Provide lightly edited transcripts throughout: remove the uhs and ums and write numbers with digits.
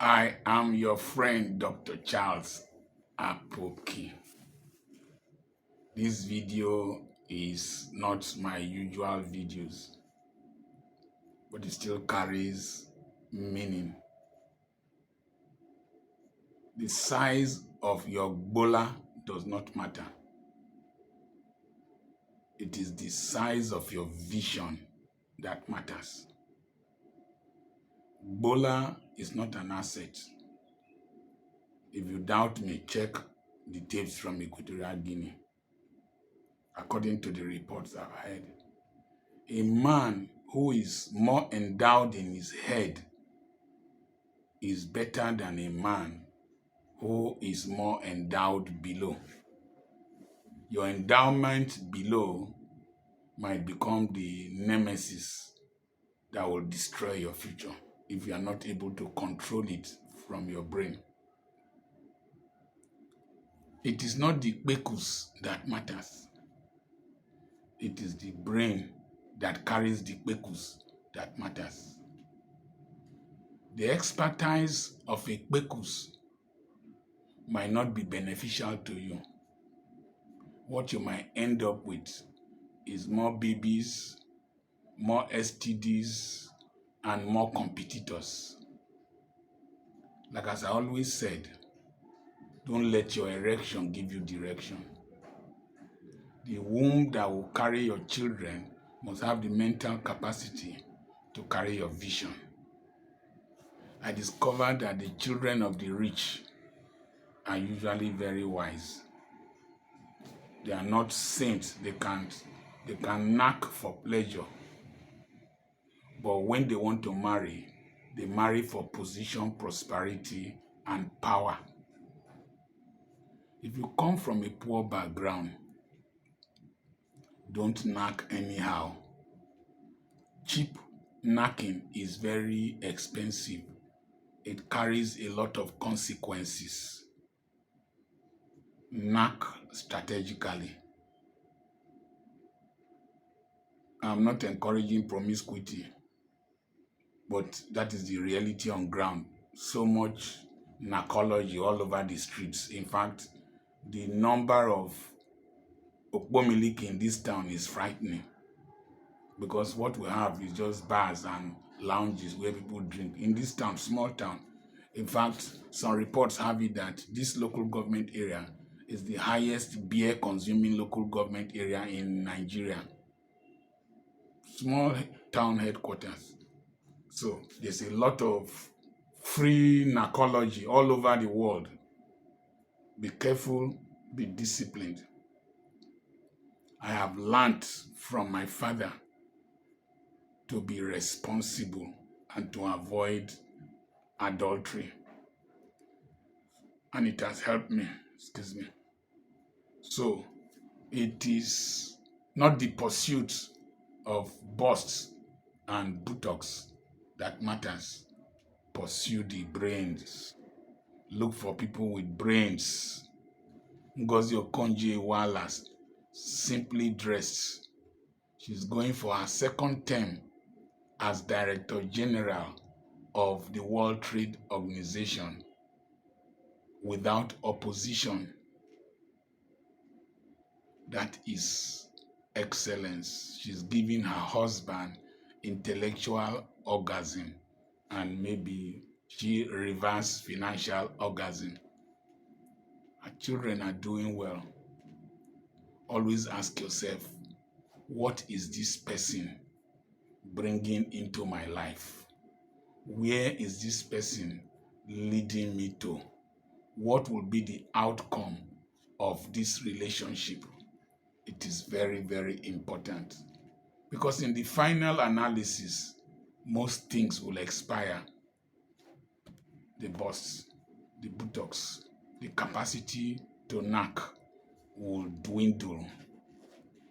I am your friend, Dr. Charles Apoki. This video is not my usual videos, but it still carries meaning. The size of your bola does not matter. It is the size of your vision that matters. Bola is not an asset. If you doubt me, check the tapes from Equatorial Guinea. According to the reports I've heard, a man who is more endowed in his head is better than a man who is more endowed below. Your endowment below might become the nemesis that will destroy your future if you are not able to control it from your brain. It is not the kpekus that matters. It is the brain that carries the kpekus that matters. The expertise of a kpekus might not be beneficial to you. What you might end up with is more babies, more STDs, and more competitors. Like as I always said, don't let your erection give you direction. The womb that will carry your children must have the mental capacity to carry your vision. I discovered that the children of the rich are usually very wise. They are not saints. They can knack for pleasure. But when they want to marry, they marry for position, prosperity, and power. If you come from a poor background, don't knack anyhow. Cheap knacking is very expensive. It carries a lot of consequences. Knack strategically. I'm not encouraging promiscuity, but that is the reality on ground. So much knackology all over the streets. In fact, the number of okpomiliki in this town is frightening, because what we have is just bars and lounges where people drink. In this town, small town, in fact, some reports have it that this local government area is the highest beer consuming local government area in Nigeria. Small town headquarters. So there's a lot of free narcology all over the world. Be careful, be disciplined. I have learned from my father to be responsible and to avoid adultery. And it has helped me, So it is not the pursuit of busts and buttocks that matters. Pursue the brains. Look for people with brains. Ngozi Okonjo-Iweala, simply dressed. She's going for her second term as Director General of the World Trade Organization without opposition. That is excellence. She's giving her husband intellectual orgasm, and maybe she reverse financial orgasm. Her children are doing well. Always ask yourself, what is this person bringing into my life? Where is this person leading me to? What will be the outcome of this relationship? It is very, very important, because in the final analysis, most things will expire. The busts, the buttocks, the capacity to knack will dwindle,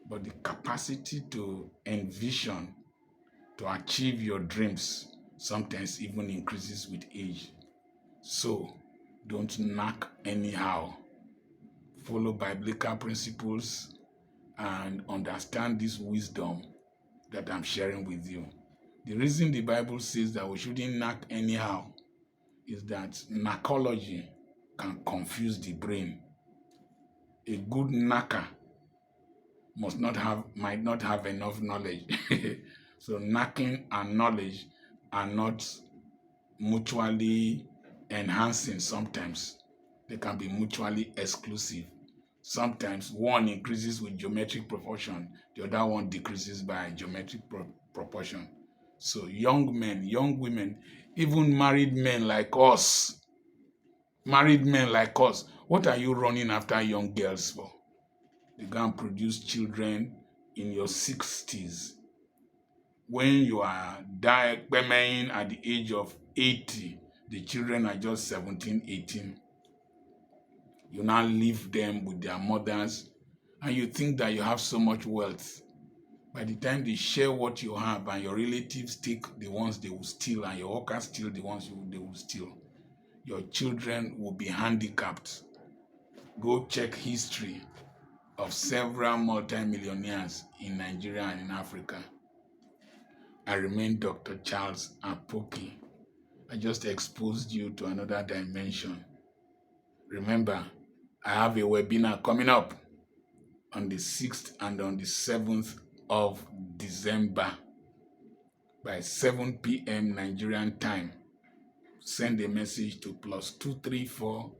but the capacity to envision, to achieve your dreams, sometimes even increases with age. So don't knack anyhow. Follow biblical principles and understand this wisdom that I'm sharing with you. The reason the Bible says that we shouldn't knack anyhow is that knackology can confuse the brain. A good knacker might not have enough knowledge. So knacking and knowledge are not mutually enhancing sometimes. They can be mutually exclusive. Sometimes one increases with geometric proportion, the other one decreases by geometric proportion. So young men, young women, even married men like us, what are you running after young girls for? They go and produce children in your 60s. When you are dying at the age of 80, the children are just 17, 18. You now leave them with their mothers, and you think that you have so much wealth. By the time they share what you have, and your relatives take the ones they will steal, and your workers steal the ones they will steal, your children will be handicapped. Go check history of several multimillionaires in Nigeria and in Africa. I remain Dr. Charles Apoki. I just exposed you to another dimension. Remember, I have a webinar coming up on the 6th and on the 7th of December by 7 p.m. Nigerian time. Send a message to +234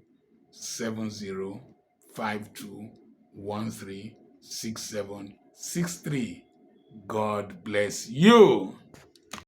7052136763. God bless you.